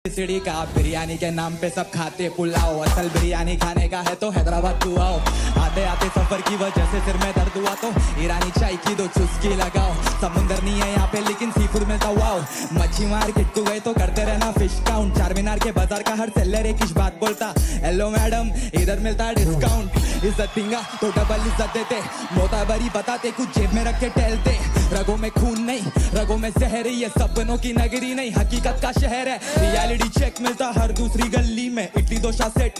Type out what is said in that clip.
खिचड़ी का बिरयानी के नाम पे सब खाते पुलाव, असल बिरयानी खाने का है तो हैदराबाद तू आओ। आते आते सफर की वजह से सिर में दर्द हुआ तो ईरानी चाय की दो चुस्की लगाओ। समुंदर नहीं है यहाँ पे लेकिन सी फूड मिलता वाओ। मच्छी मार्केट तू गए तो करते रहना फिश काउंट। चार मीनार के बाजार का हर सेलर एक ही बात बोलता, हेलो मैडम इधर मिलता डिस्काउंट। इज्जत पिंगा तो डबल इज्जत देते, मोताबरी बताते कुछ जेब में रख के टहलते। रगों में खून नहीं रगों में जहर, ये सपनों की नगरी नहीं हकीकत का शहर है। रियलिटी चेक मिलता हर दूसरी गली में, इडली डोसा सेट